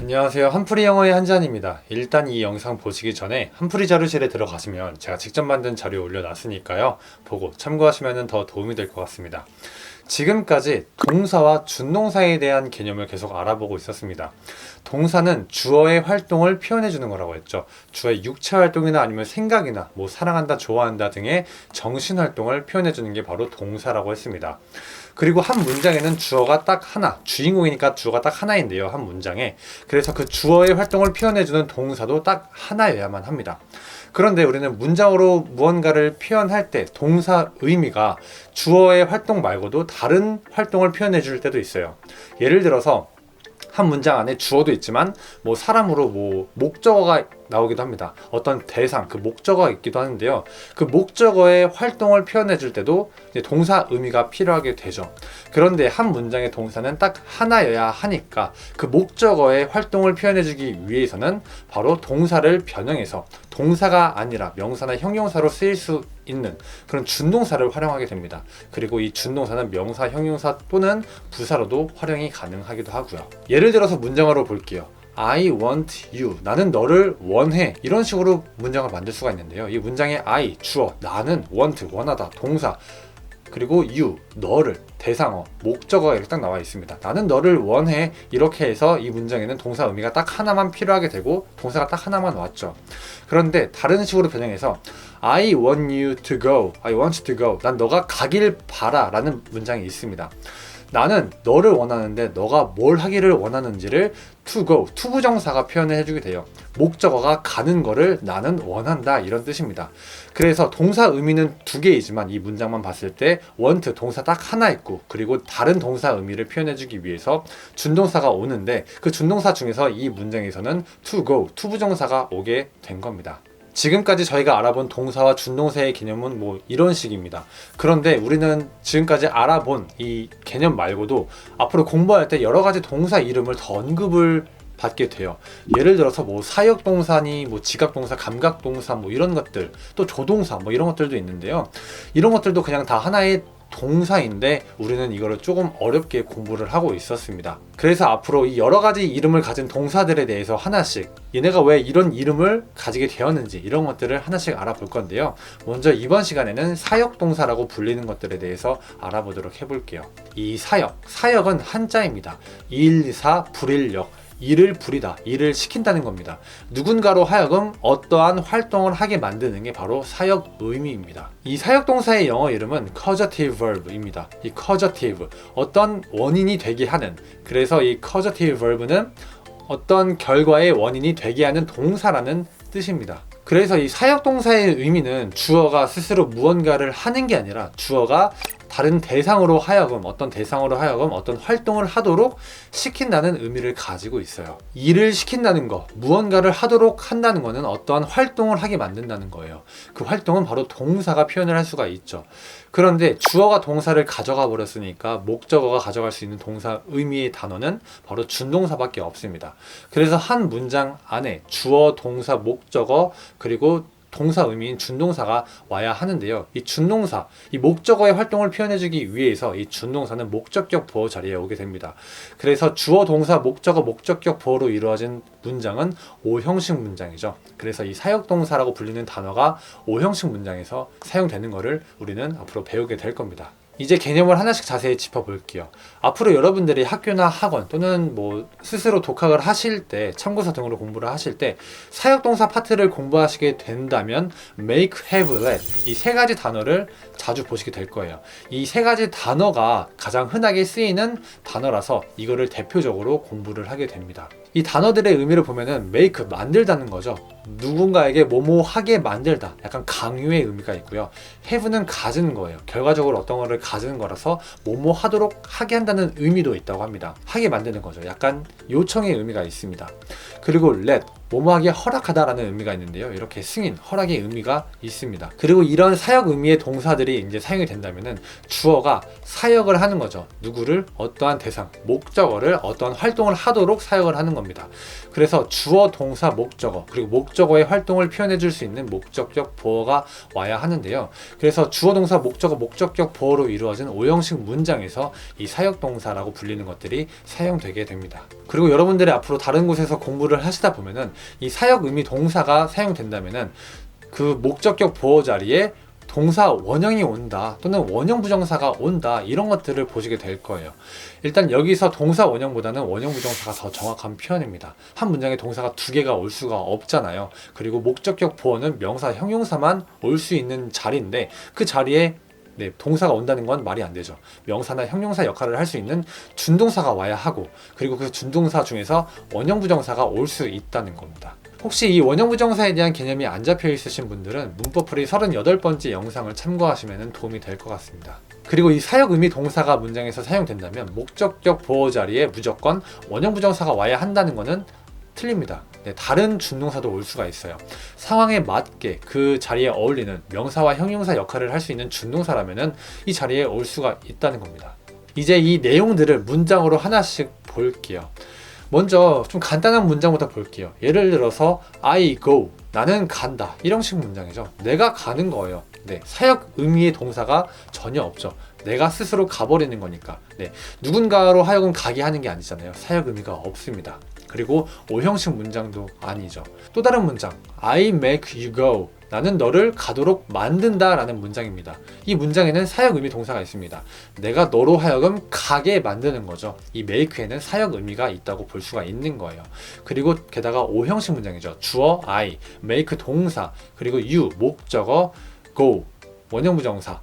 안녕하세요. 한풀이 영어의 한지환입니다. 일단 이 영상 보시기 전에 한풀이 자료실에 들어가시면 제가 직접 만든 자료 올려놨으니까요. 보고 참고하시면 더 도움이 될 것 같습니다. 지금까지 동사와 준동사에 대한 개념을 계속 알아보고 있었습니다. 동사는 주어의 활동을 표현해 주는 거라고 했죠. 주어의 육체 활동이나 아니면 생각이나 뭐 사랑한다, 좋아한다 등의 정신 활동을 표현해 주는 게 바로 동사라고 했습니다. 그리고 한 문장에는 주어가 딱 하나, 주인공이니까 주어가 딱 하나인데요. 한 문장에. 그래서 그 주어의 활동을 표현해 주는 동사도 딱 하나여야만 합니다. 그런데 우리는 문장으로 무언가를 표현할 때 동사 의미가 주어의 활동 말고도 다른 활동을 표현해 줄 때도 있어요. 예를 들어서 한 문장 안에 주어도 있지만 뭐 사람으로 뭐 목적어가 나오기도 합니다. 어떤 대상, 그 목적어가 있기도 하는데요. 그 목적어의 활동을 표현해 줄 때도 이제 동사 의미가 필요하게 되죠. 그런데 한 문장의 동사는 딱 하나여야 하니까 그 목적어의 활동을 표현해 주기 위해서는 바로 동사를 변형해서 동사가 아니라 명사나 형용사로 쓰일 수 있는 그런 준동사를 활용하게 됩니다. 그리고 이 준동사는 명사, 형용사 또는 부사로도 활용이 가능하기도 하고요. 예를 들어서 문장으로 볼게요. I want you. 나는 너를 원해. 이런 식으로 문장을 만들 수가 있는데요. 이 문장의 I, 주어, 나는, want, 원하다, 동사, 그리고 you, 너를, 대상어, 목적어가 이렇게 딱 나와 있습니다. 나는 너를 원해. 이렇게 해서 이 문장에는 동사 의미가 딱 하나만 필요하게 되고 동사가 딱 하나만 왔죠. 그런데 다른 식으로 변형해서 I want you to go. I want you to go. 난 너가 가길 바라 라는 문장이 있습니다. 나는 너를 원하는데 너가 뭘 하기를 원하는지를 to go, 투부정사가 표현을 해주게 돼요. 목적어가 가는 거를 나는 원한다 이런 뜻입니다. 그래서 동사 의미는 두 개이지만 이 문장만 봤을 때 want 동사 딱 하나 있고 그리고 다른 동사 의미를 표현해주기 위해서 준동사가 오는데 그 준동사 중에서 이 문장에서는 to go, 투부정사가 오게 된 겁니다. 지금까지 저희가 알아본 동사와 준동사의 개념은 뭐 이런 식입니다. 그런데 우리는 지금까지 알아본 이 개념 말고도 앞으로 공부할 때 여러 가지 동사 이름을 더 언급을 받게 돼요. 예를 들어서 뭐 사역동사니 뭐 지각동사, 감각동사 뭐 이런 것들, 또 조동사 뭐 이런 것들도 있는데요. 이런 것들도 그냥 다 하나의 동사인데 우리는 이거를 조금 어렵게 공부를 하고 있었습니다. 그래서 앞으로 이 여러 가지 이름을 가진 동사들에 대해서 하나씩 얘네가 왜 이런 이름을 가지게 되었는지 이런 것들을 하나씩 알아볼 건데요. 먼저 이번 시간에는 사역동사라고 불리는 것들에 대해서 알아보도록 해볼게요. 이 사역은 한자입니다. 일사 불일역, 일을 부리다, 일을 시킨다는 겁니다. 누군가로 하여금 어떠한 활동을 하게 만드는 게 바로 사역 의미입니다. 이 사역 동사의 영어 이름은 causative verb입니다. 이 causative, 어떤 원인이 되게 하는, 그래서 이 causative verb는 어떤 결과의 원인이 되게 하는 동사라는 뜻입니다. 그래서 이 사역 동사의 의미는 주어가 스스로 무언가를 하는 게 아니라 주어가 다른 대상으로 하여금 어떤 활동을 하도록 시킨다는 의미를 가지고 있어요. 일을 시킨다는 거, 무언가를 하도록 한다는 거는 어떠한 활동을 하게 만든다는 거예요. 그 활동은 바로 동사가 표현을 할 수가 있죠. 그런데 주어가 동사를 가져가 버렸으니까 목적어가 가져갈 수 있는 동사 의미의 단어는 바로 준동사밖에 없습니다. 그래서 한 문장 안에 주어, 동사, 목적어, 그리고 동사 의미인 준동사가 와야 하는데요. 이 준동사, 이 목적어의 활동을 표현해주기 위해서 이 준동사는 목적격 보어 자리에 오게 됩니다. 그래서 주어, 동사, 목적어, 목적격 보어로 이루어진 문장은 오형식 문장이죠. 그래서 이 사역동사라고 불리는 단어가 오형식 문장에서 사용되는 것을 우리는 앞으로 배우게 될 겁니다. 이제 개념을 하나씩 자세히 짚어볼게요. 앞으로 여러분들이 학교나 학원 또는 뭐 스스로 독학을 하실 때, 참고서 등으로 공부를 하실 때 사역동사 파트를 공부하시게 된다면 make, have, let 이 세 가지 단어를 자주 보시게 될 거예요. 이 세 가지 단어가 가장 흔하게 쓰이는 단어라서 이거를 대표적으로 공부를 하게 됩니다. 이 단어들의 의미를 보면은 make, 만들다는 거죠. 누군가에게 뭐뭐 하게 만들다, 약간 강요의 의미가 있고요. have는 가지는 거예요. 결과적으로 어떤 거를 가지는 거라서 뭐뭐 하도록 하게 한다는 의미도 있다고 합니다. 하게 만드는 거죠. 약간 요청의 의미가 있습니다. 그리고 let, 뭐뭐하게 허락하다라는 의미가 있는데요. 이렇게 승인, 허락의 의미가 있습니다. 그리고 이런 사역 의미의 동사들이 이제 사용이 된다면은 주어가 사역을 하는 거죠. 누구를, 어떠한 대상, 목적어를 어떠한 활동을 하도록 사역을 하는 겁니다. 그래서 주어, 동사, 목적어, 그리고 목적어의 활동을 표현해 줄 수 있는 목적격 보어가 와야 하는데요. 그래서 주어, 동사, 목적어, 목적격 보어로 이루어진 5형식 문장에서 이 사역 동사라고 불리는 것들이 사용되게 됩니다. 그리고 여러분들이 앞으로 다른 곳에서 공부를 하시다 보면은 이 사역 의미 동사가 사용된다면은 그 목적격 보어 자리에 동사 원형이 온다 또는 원형 부정사가 온다 이런 것들을 보시게 될 거예요. 일단 여기서 동사 원형보다는 원형 부정사가 더 정확한 표현입니다. 한 문장에 동사가 두 개가 올 수가 없잖아요. 그리고 목적격 보어는 명사, 형용사만 올 수 있는 자리인데 그 자리에 동사가 온다는 건 말이 안 되죠. 명사나 형용사 역할을 할 수 있는 준동사가 와야 하고, 그리고 그 준동사 중에서 원형 부정사가 올 수 있다는 겁니다. 혹시 이 원형 부정사에 대한 개념이 안 잡혀 있으신 분들은 문법풀이 38번째 영상을 참고하시면 도움이 될 것 같습니다. 그리고 이 사역 의미 동사가 문장에서 사용된다면 목적격 보어 자리에 무조건 원형 부정사가 와야 한다는 것은 틀립니다. 다른 준동사도 올 수가 있어요. 상황에 맞게 그 자리에 어울리는 명사와 형용사 역할을 할 수 있는 준동사라면 이 자리에 올 수가 있다는 겁니다. 이제 이 내용들을 문장으로 하나씩 볼게요. 먼저 좀 간단한 문장부터 볼게요. 예를 들어서 I go, 나는 간다, 이런 식 문장이죠. 내가 가는 거예요. 사역 의미의 동사가 전혀 없죠. 내가 스스로 가버리는 거니까. 누군가로 하여금 가게 하는 게 아니잖아요. 사역 의미가 없습니다. 그리고 5형식 문장도 아니죠. 또 다른 문장, I make you go, 나는 너를 가도록 만든다 라는 문장입니다. 이 문장에는 사역 의미 동사가 있습니다. 내가 너로 하여금 가게 만드는 거죠. 이 make에는 사역 의미가 있다고 볼 수가 있는 거예요. 그리고 게다가 5형식 문장이죠. 주어 I, make 동사, 그리고 you 목적어, go 원형 부정사,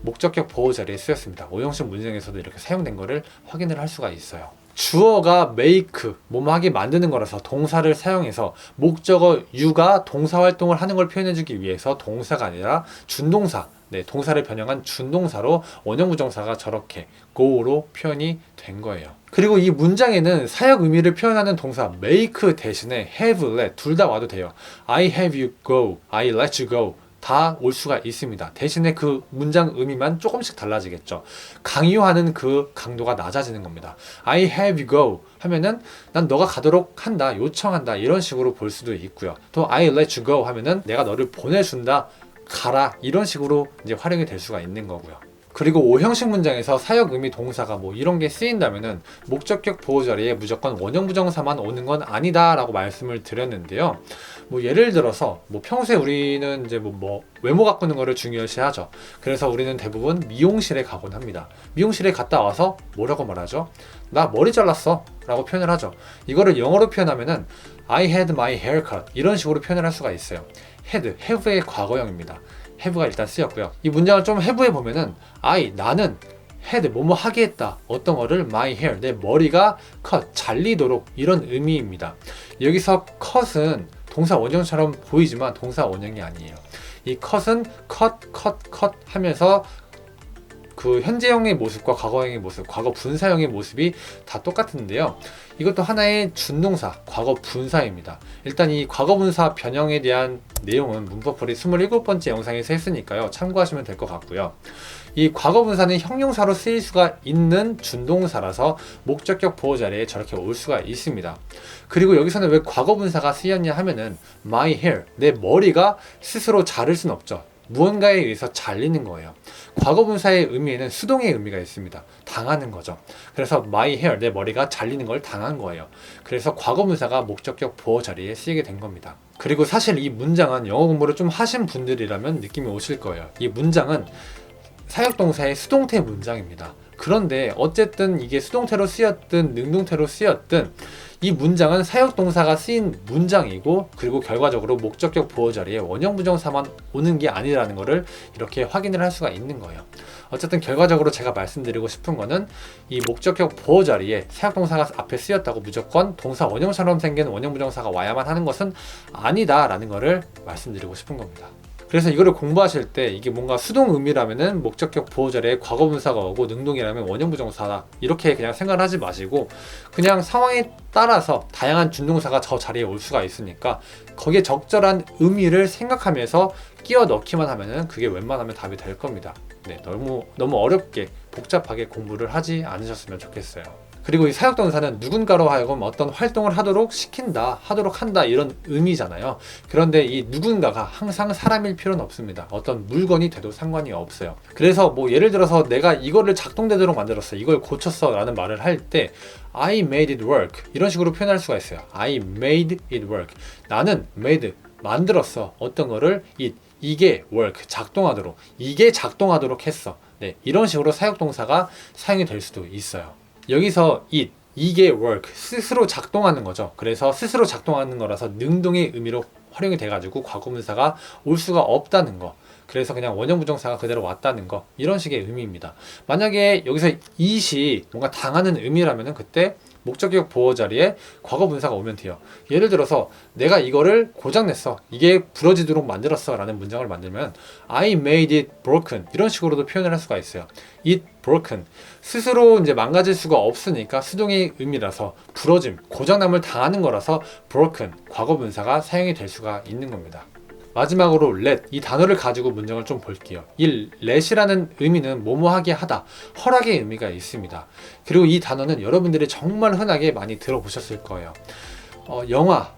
목적격 보호 자리에 쓰였습니다. 5형식 문장에서도 이렇게 사용된 것을 확인을 할 수가 있어요. 주어가 make, 뭐뭐하게 만드는 거라서 동사를 사용해서 목적어 you가 동사 활동을 하는 걸 표현해주기 위해서 동사가 아니라 준동사, 동사를 변형한 준동사로 원형 부정사가 저렇게 go로 표현이 된 거예요. 그리고 이 문장에는 사역 의미를 표현하는 동사 make 대신에 have, let 둘 다 와도 돼요. I have you go, I let you go 다 올 수가 있습니다. 대신에 그 문장 의미만 조금씩 달라지겠죠. 강요하는 그 강도가 낮아지는 겁니다. I have you go 하면은 난 너가 가도록 한다, 요청한다 이런 식으로 볼 수도 있고요. 또 I let you go 하면은 내가 너를 보내준다, 가라 이런 식으로 이제 활용이 될 수가 있는 거고요. 그리고 5형식 문장에서 사역 의미 동사가 이런 게 쓰인다면은 목적격 보호 자리에 무조건 원형 부정사만 오는 건 아니다 라고 말씀을 드렸는데요. 예를 들어서 평소에 우리는 이제 외모 가꾸는 거를 중요시 하죠. 그래서 우리는 대부분 미용실에 가곤 합니다. 미용실에 갔다 와서 뭐라고 말하죠? 나 머리 잘랐어 라고 표현을 하죠. 이거를 영어로 표현하면은 I had my hair cut 이런 식으로 표현을 할 수가 있어요. had, have의 과거형입니다. have가 일단 쓰였고요. 이 문장을 좀 해부해 보면은 나는 had, 뭐뭐 하게 했다. 어떤 거를 my hair, 내 머리가 cut, 잘리도록 이런 의미입니다. 여기서 cut은 동사 원형처럼 보이지만 동사 원형이 아니에요. 이 cut은 cut 하면서 그 현재형의 모습과 과거형의 모습, 과거 분사형의 모습이 다 똑같은데요. 이것도 하나의 준동사, 과거 분사입니다. 일단 이 과거 분사 변형에 대한 내용은 문법풀이 27번째 영상에서 했으니까요. 참고하시면 될 것 같고요. 이 과거 분사는 형용사로 쓰일 수가 있는 준동사라서 목적격 보호 자리에 저렇게 올 수가 있습니다. 그리고 여기서는 왜 과거 분사가 쓰였냐 하면은 my hair, 내 머리가 스스로 자를 순 없죠. 무언가에 의해서 잘리는 거예요. 과거 분사의 의미에는 수동의 의미가 있습니다. 당하는 거죠. 그래서 my hair, 내 머리가 잘리는 걸 당한 거예요. 그래서 과거 분사가 목적격 보호 자리에 쓰이게 된 겁니다. 그리고 사실 이 문장은 영어 공부를 좀 하신 분들이라면 느낌이 오실 거예요. 이 문장은 사역동사의 수동태 문장입니다. 그런데 어쨌든 이게 수동태로 쓰였든 능동태로 쓰였든 이 문장은 사역동사가 쓰인 문장이고, 그리고 결과적으로 목적격 보호 자리에 원형 부정사만 오는 게 아니라는 것을 이렇게 확인을 할 수가 있는 거예요. 어쨌든 결과적으로 제가 말씀드리고 싶은 거는 이 목적격 보호 자리에 사역동사가 앞에 쓰였다고 무조건 동사 원형처럼 생긴 원형 부정사가 와야만 하는 것은 아니다 라는 것을 말씀드리고 싶은 겁니다. 그래서 이거를 공부하실 때 이게 뭔가 수동의미라면은 목적격 보호 자리에 과거분사가 오고 능동이라면 원형부정사다 이렇게 그냥 생각을 하지 마시고 그냥 상황에 따라서 다양한 준동사가 저 자리에 올 수가 있으니까 거기에 적절한 의미를 생각하면서 끼워 넣기만 하면은 그게 웬만하면 답이 될 겁니다. 네, 너무 어렵게 복잡하게 공부를 하지 않으셨으면 좋겠어요. 그리고 이 사역동사는 누군가로 하여금 어떤 활동을 하도록 시킨다, 하도록 한다 이런 의미잖아요. 그런데 이 누군가가 항상 사람일 필요는 없습니다. 어떤 물건이 돼도 상관이 없어요. 그래서 뭐 예를 들어서 내가 이거를 작동되도록 만들었어, 이걸 고쳤어 라는 말을 할 때 I made it work 이런 식으로 표현할 수가 있어요. I made it work. 나는 made, 만들었어. 어떤 거를 이게 work, 작동하도록, 이게 작동하도록 했어. 네, 이런 식으로 사역동사가 사용이 될 수도 있어요. 여기서 이게 work, 스스로 작동하는 거죠. 그래서 스스로 작동하는 거라서 능동의 의미로 활용이 돼가지고 과거분사가 올 수가 없다는 거. 그래서 그냥 원형부정사가 그대로 왔다는 거. 이런 식의 의미입니다. 만약에 여기서 it이 뭔가 당하는 의미라면은 그때 목적격 보호 자리에 과거분사가 오면 돼요. 예를 들어서 내가 이거를 고장냈어, 이게 부러지도록 만들었어 라는 문장을 만들면 I made it broken 이런 식으로도 표현을 할 수가 있어요. it broken, 스스로 이제 망가질 수가 없으니까 수동의 의미라서 부러짐, 고장남을 당하는 거라서 broken, 과거분사가 사용이 될 수가 있는 겁니다. 마지막으로 let, 이 단어를 가지고 문장을 좀 볼게요. 이 let이라는 의미는 뭐뭐하게 하다, 허락의 의미가 있습니다. 그리고 이 단어는 여러분들이 정말 흔하게 많이 들어보셨을 거예요. 영화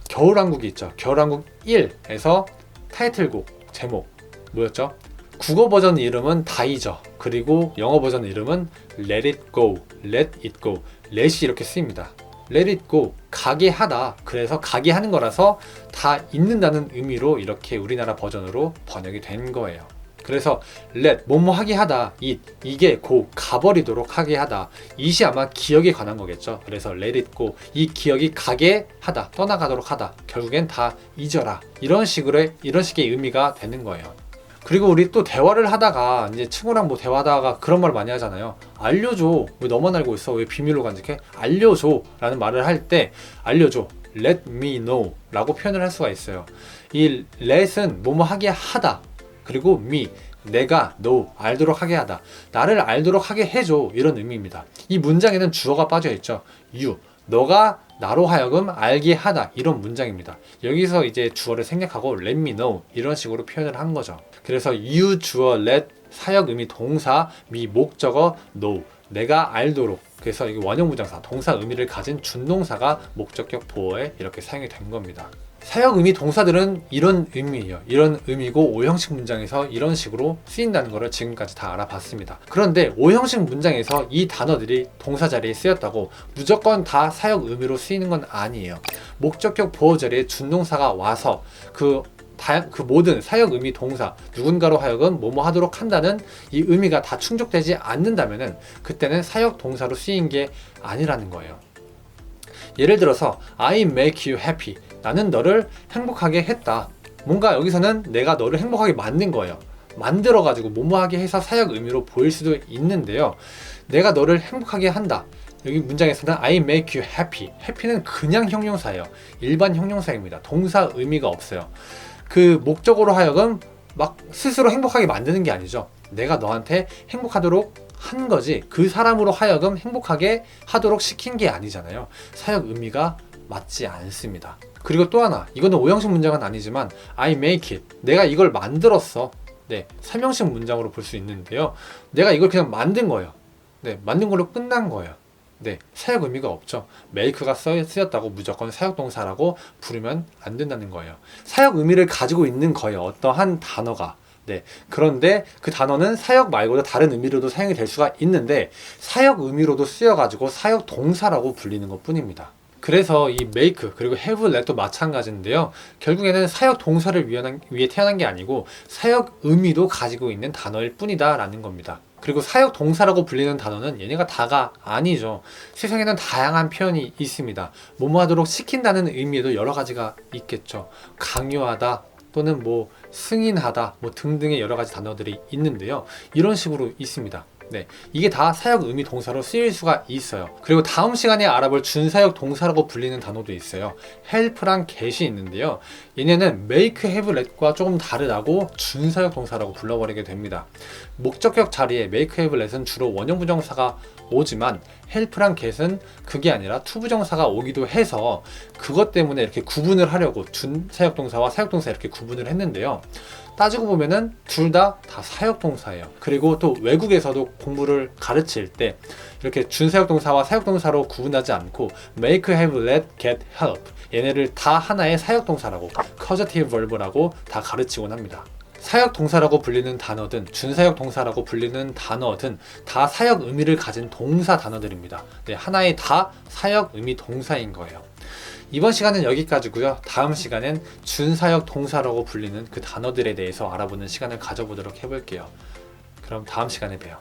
겨울왕국이 있죠. 겨울왕국 1에서 타이틀곡 제목 뭐였죠? 국어 버전 이름은 다이죠. 그리고 영어 버전 이름은 let it go, let it go. let이 이렇게 쓰입니다. let it go, 가게 하다. 그래서 가게 하는 거라서 다 잊는다는 의미로 이렇게 우리나라 버전으로 번역이 된 거예요. 그래서 let, 뭐뭐 하게 하다, 이게 go, 가버리도록 하게 하다. it이 아마 기억에 관한 거겠죠. 그래서 let it go, 이 기억이 가게 하다, 떠나가도록 하다. 결국엔 다 잊어라. 이런 식의 의미가 되는 거예요. 그리고 우리 또 대화를 하다가 이제 친구랑 뭐 대화하다가 그런 말 많이 하잖아요. 알려줘. 왜 너만 알고 있어? 왜 비밀로 간직해? 알려줘 라는 말을 할 때 알려줘, let me know 라고 표현을 할 수가 있어요. 이 let은 뭐뭐 하게 하다, 그리고 me, 내가 know, 알도록 하게 하다, 나를 알도록 하게 해줘 이런 의미입니다. 이 문장에는 주어가 빠져 있죠. you, 너가 나로 하여금 알게 하다 이런 문장입니다. 여기서 이제 주어를 생략하고 let me know 이런 식으로 표현을 한 거죠. 그래서 you 주어 let 사역 의미 동사 me 목적어 know 내가 알도록, 그래서 이게 원형부정사 동사 의미를 가진 준동사가 목적격 보호에 이렇게 사용이 된 겁니다. 사역 의미 동사들은 이런 의미예요. 이런 의미고 오형식 문장에서 이런 식으로 쓰인다는 것을 지금까지 다 알아봤습니다. 그런데 오형식 문장에서 이 단어들이 동사 자리에 쓰였다고 무조건 다 사역 의미로 쓰이는 건 아니에요. 목적격 보호 자리에 준동사가 와서 그 모든 사역 의미 동사, 누군가로 하여금 뭐뭐 하도록 한다는 이 의미가 다 충족되지 않는다면은 그때는 사역 동사로 쓰인 게 아니라는 거예요. 예를 들어서 I make you happy, 나는 너를 행복하게 했다. 뭔가 여기서는 내가 너를 행복하게 만든 거예요. 만들어가지고 뭐뭐하게 해서 사역 의미로 보일 수도 있는데요. 내가 너를 행복하게 한다. 여기 문장에서는 I make you happy. happy는 그냥 형용사예요. 일반 형용사입니다. 동사 의미가 없어요. 그 목적으로 하여금 막 스스로 행복하게 만드는 게 아니죠. 내가 너한테 행복하도록 한 거지, 그 사람으로 하여금 행복하게 하도록 시킨 게 아니잖아요. 사역 의미가 맞지 않습니다. 그리고 또 하나, 이거는 오형식 문장은 아니지만 I make it, 내가 이걸 만들었어. 네, 3형식 문장으로 볼 수 있는데요. 내가 이걸 그냥 만든 거예요. 네, 만든 걸로 끝난 거예요. 네, 사역 의미가 없죠. make가 쓰였다고 무조건 사역 동사라고 부르면 안 된다는 거예요. 사역 의미를 가지고 있는 거예요. 어떠한 단어가. 네, 그런데 그 단어는 사역 말고도 다른 의미로도 사용이 될 수가 있는데 태역 의미로도 쓰여가지고 사역 동사라고 불리는 것 뿐입니다. 그래서 이 make 그리고 have, let도 마찬가지인데요. 결국에는 사역 동사를 위해 태어난 게 아니고 사역 의미도 가지고 있는 단어일 뿐이다 라는 겁니다. 그리고 사역 동사라고 불리는 단어는 얘네가 다가 아니죠. 세상에는 다양한 표현이 있습니다. 뭐뭐 하도록 시킨다는 의미에도 여러 가지가 있겠죠. 강요하다 또는 뭐 승인하다 뭐 등등의 여러 가지 단어들이 있는데요. 이런 식으로 있습니다. 네, 이게 다 사역 의미 동사로 쓰일 수가 있어요. 그리고 다음 시간에 알아볼 준사역 동사라고 불리는 단어도 있어요. help랑 get이 있는데요. 얘네는 make, have, let과 조금 다르다고 준사역 동사라고 불러버리게 됩니다. 목적격 자리에 make, have, let은 주로 원형 부정사가 오지만 help랑 get은 그게 아니라 투부정사가 오기도 해서 그것 때문에 이렇게 구분을 하려고 준사역 동사와 사역 동사 이렇게 구분을 했는데요. 따지고 보면은 둘 다 사역 동사예요. 그리고 또 외국에서도 공부를 가르칠 때 이렇게 준사역 동사와 사역 동사로 구분하지 않고 make, have, let, get, help 얘네를 다 하나의 사역 동사라고 causative verb라고 다 가르치곤 합니다. 사역 동사라고 불리는 단어든 준사역 동사라고 불리는 단어든 다 사역 의미를 가진 동사 단어들입니다. 네, 하나의 다 사역 의미 동사인 거예요. 이번 시간은 여기까지고요. 다음 시간엔 준사역 동사라고 불리는 그 단어들에 대해서 알아보는 시간을 가져보도록 해볼게요. 그럼 다음 시간에 봬요.